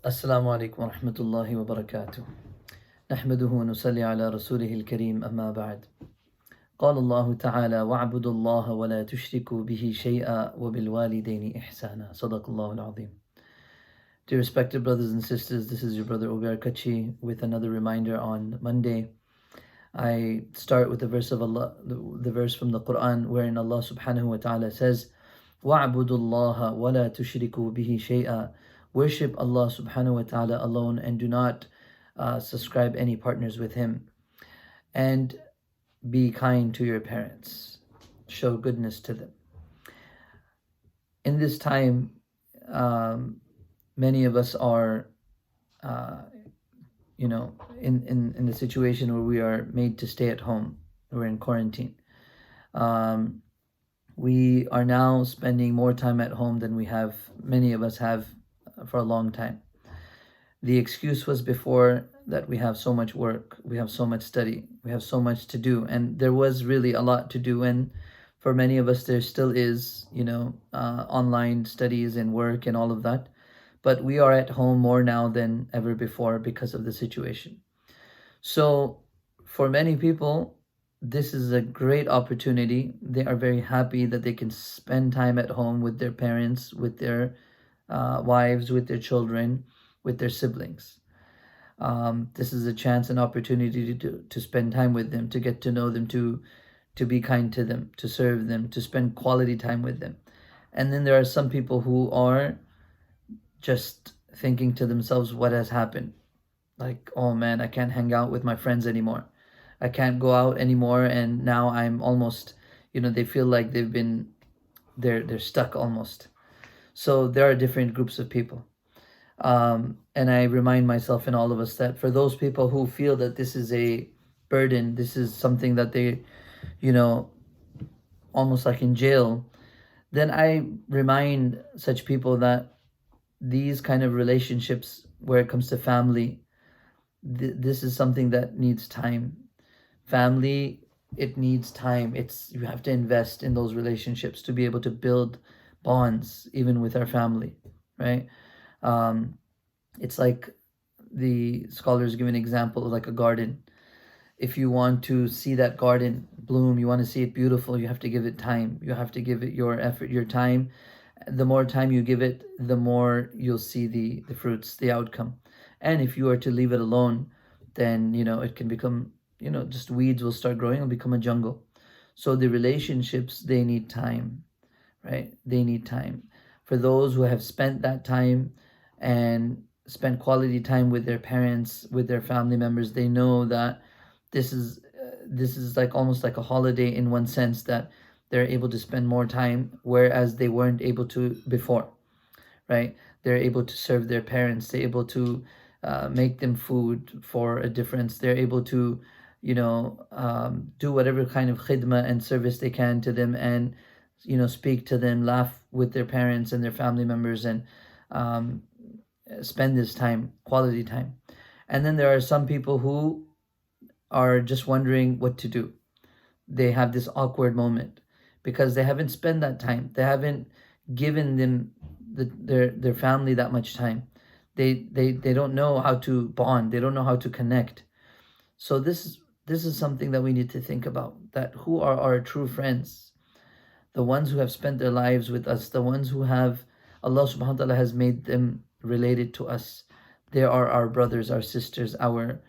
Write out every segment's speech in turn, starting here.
السلام عليكم ورحمة الله وبركاته. نحمده ونصلي على رسوله الكريم أما بعد. قال الله تعالى: واعبدوا الله ولا تشركوا به شيئا وبالوالدين إحسانا. صدق الله العظيم. Dear respected brothers and sisters, this is your brother Obair Katchi with another reminder on Monday. I start with the verse of Allah, the verse from the Quran, wherein Allah subhanahu wa ta'ala says, وَاعْبُدُوا اللَّهَ وَلَا تُشْرِكُوا بِهِ شَيْئًا. Worship Allah subhanahu wa ta'ala alone and do not subscribe any partners with Him. And be kind to your parents. Show goodness to them. In this time, many of us are in the situation where we are made to stay at home. We're in quarantine. We are now spending more time at home than many of us have for a long time. The excuse was before that we have so much work, we have so much study, we have so much to do, and there was really a lot to do, and for many of us there still is, online studies and work and all of that. But we are at home more now than ever before because of the situation. So for many people, this is a great opportunity. They are very happy that they can spend time at home with their parents, with their wives, with their children, with their siblings. This is a chance and opportunity to spend time with them, to get to know them, to be kind to them, to serve them, to spend quality time with them. And then there are some people who are just thinking to themselves, what has happened? Like, oh man, I can't hang out with my friends anymore. I can't go out anymore, and now I'm almost, they feel like they're stuck almost. So there are different groups of people. And I remind myself and all of us that for those people who feel that this is a burden, this is something that they, almost like in jail, then I remind such people that these kind of relationships, where it comes to family, this is something that needs time. Family, it needs time. You have to invest in those relationships to be able to build bonds, even with our family, right? It's like the scholars give an example of like a garden. If you want to see that garden bloom, you want to see it beautiful, you have to give it time. You have to give it your effort, your time. The more time you give it, the more you'll see the fruits, the outcome. And if you are to leave it alone, then it can become, just weeds will start growing and become a jungle. So the relationships, they need time, right? They need time. For those who have spent that time and spent quality time with their parents, with their family members, they know that this is like almost like a holiday in one sense, that they're able to spend more time, whereas they weren't able to before, right? They're able to serve their parents. They're able to make them food for a difference. They're able to, do whatever kind of khidmah and service they can to them, and, speak to them, laugh with their parents and their family members, and spend this time, quality time. And then there are some people who are just wondering what to do. They have this awkward moment because they haven't spent that time. They haven't given them their family that much time. They don't know how to bond. They don't know how to connect. So this is something that we need to think about, that who are our true friends? The ones who have spent their lives with us, the ones who have, Allah subhanahu wa ta'ala has made them related to us. They are our brothers, our sisters, our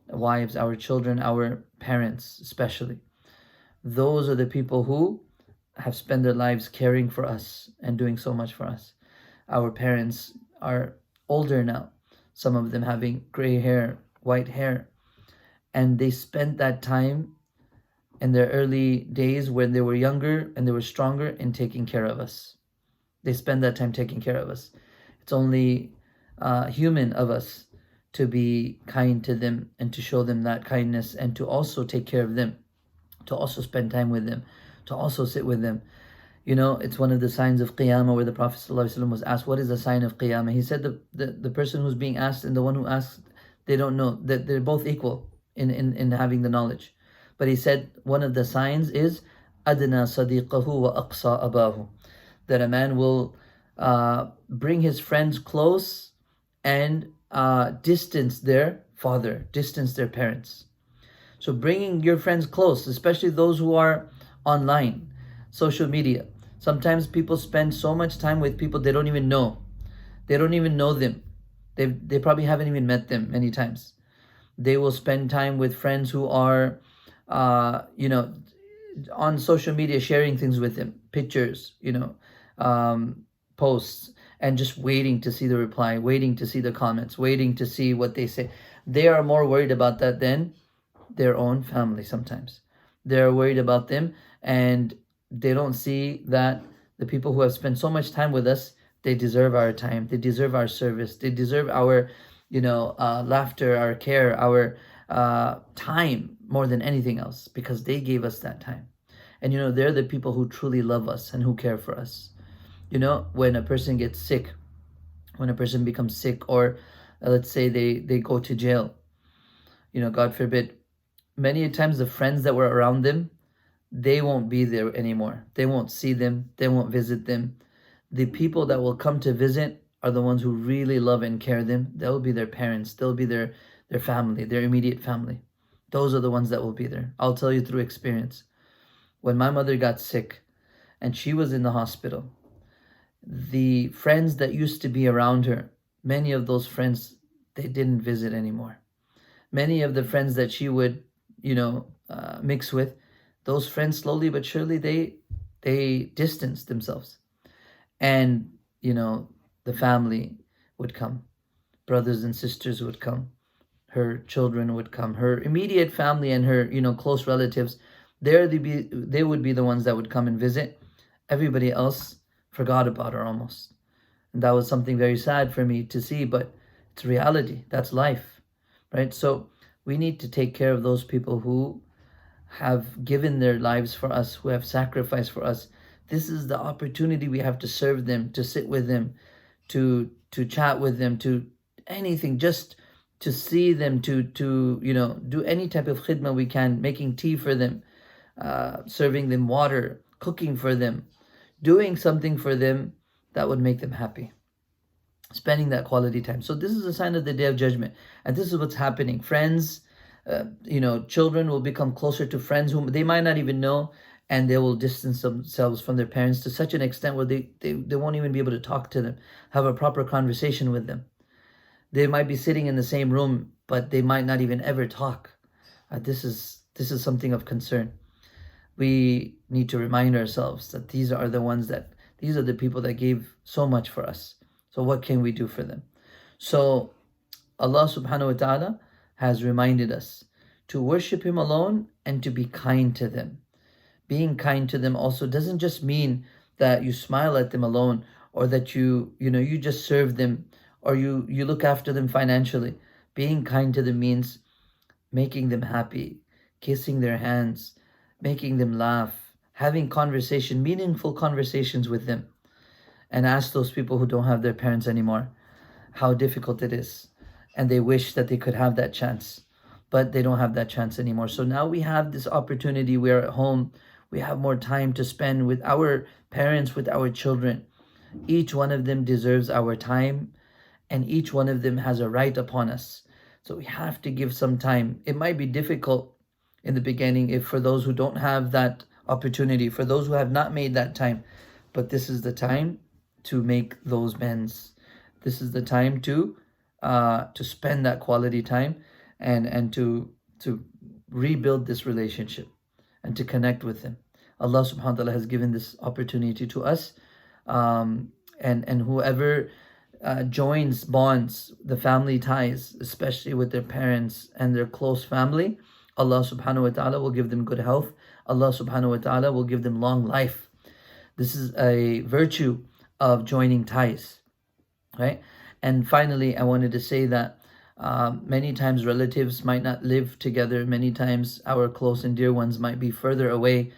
wives, our children, our parents especially. Those are the people who have spent their lives caring for us and doing so much for us. Our parents are older now, some of them having gray hair, white hair, and they spent that time in their early days when they were younger and they were stronger in taking care of us. They spend that time taking care of us. It's only human of us to be kind to them and to show them that kindness, and to also take care of them, to also spend time with them, to also sit with them. It's one of the signs of Qiyamah, where the Prophet ﷺ was asked, what is the sign of Qiyamah? He said the person who's being asked and the one who asks, they don't know, that they're both equal in having the knowledge. But he said one of the signs is adna sadiqahu wa aqsa abahu, that a man will bring his friends close and distance their father, distance their parents. So bringing your friends close, especially those who are online, social media. Sometimes people spend so much time with people they don't even know. They don't even know them. They probably haven't even met them many times. They will spend time with friends who are, you know, on social media sharing things with them, pictures, posts, and just waiting to see the reply, waiting to see the comments, waiting to see what they say. They are more worried about that than their own family sometimes. They're worried about them, and they don't see that the people who have spent so much time with us, they deserve our time, they deserve our service, they deserve our, laughter, our care, our time more than anything else, because they gave us that time. And they're the people who truly love us and who care for us. When a person gets sick, when a person becomes sick, or let's say they go to jail, God forbid, many times the friends that were around them, they won't be there anymore. They won't see them, they won't visit them. The people that will come to visit are the ones who really love and care them. They'll be their parents, they'll be their family, their immediate family. Those are the ones that will be there. I'll tell you through experience. When my mother got sick and she was in the hospital, the friends that used to be around her, many of those friends, they didn't visit anymore. Many of the friends that she would, mix with, those friends slowly but surely they distanced themselves. And the family would come, brothers and sisters would come, her children would come, her immediate family and her close relatives. They would be the ones that would come and visit. Everybody else forgot about her almost. And that was something very sad for me to see, but it's reality. That's life, right? So we need to take care of those people who have given their lives for us, who have sacrificed for us. This is the opportunity we have to serve them, to sit with them, to chat with them, to anything, just to see them, to do any type of khidmah we can, making tea for them, serving them water, cooking for them, doing something for them that would make them happy, spending that quality time. So this is a sign of the Day of Judgment, and this is what's happening. Friends, children will become closer to friends whom they might not even know, and they will distance themselves from their parents to such an extent where they won't even be able to talk to them, have a proper conversation with them. They might be sitting in the same room, but they might not even ever talk. This is something of concern. We need to remind ourselves that these are the people that gave so much for us. So what can we do for them? So Allah subhanahu wa ta'ala has reminded us to worship Him alone and to be kind to them. Being kind to them also doesn't just mean that you smile at them alone, or that you just serve them, or you look after them financially. Being kind to them means making them happy, kissing their hands, making them laugh, having meaningful conversations with them. And ask those people who don't have their parents anymore how difficult it is. And they wish that they could have that chance, but they don't have that chance anymore. So now we have this opportunity. We are at home. We have more time to spend with our parents, with our children. Each one of them deserves our time, and each one of them has a right upon us. So we have to give some time. It might be difficult in the beginning if for those who don't have that opportunity, for those who have not made that time, but this is the time to make those amends. This is the time to spend that quality time, and to rebuild this relationship and to connect with Him. Allah subhanahu wa ta'ala has given this opportunity to us, and whoever joins, bonds the family ties, especially with their parents and their close family, Allah subhanahu wa ta'ala will give them good health. Allah subhanahu wa ta'ala will give them long life. This is a virtue of joining ties, right? And finally, I wanted to say that many times relatives might not live together. Many times our close and dear ones might be further away.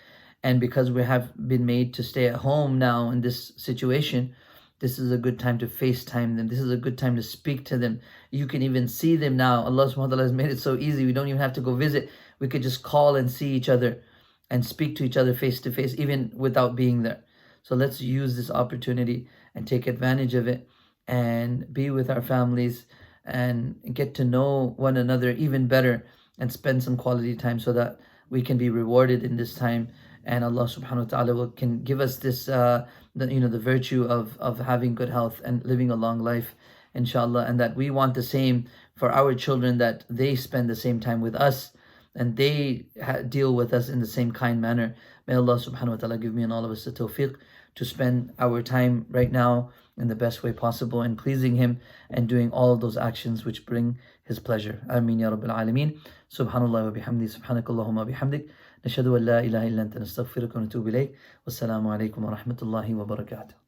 And because we have been made to stay at home now in this situation, this is a good time to FaceTime them. This is a good time to speak to them. You can even see them now. Allah subhanahu wa ta'ala has made it so easy. We don't even have to go visit. We could just call and see each other and speak to each other face to face, even without being there. So let's use this opportunity and take advantage of it, and be with our families and get to know one another even better and spend some quality time so that we can be rewarded in this time, and Allah subhanahu wa ta'ala can give us this the virtue of having good health and living a long life, inshallah, and that we want the same for our children, that they spend the same time with us and they deal with us in the same kind manner. May Allah subhanahu wa ta'ala give me and all of us the tawfiq to spend our time right now in the best way possible and pleasing Him and doing all of those actions which bring His pleasure. Ameen ya Rabbil Alameen. Subhanallah wa bihamdi. Subhanakallahumma bihamdik. Nashhadu an la ilaha illa anta nastaghfiruka wa natubu ilayk. Wassalamu alaikum wa rahmatullahi wa barakatuh.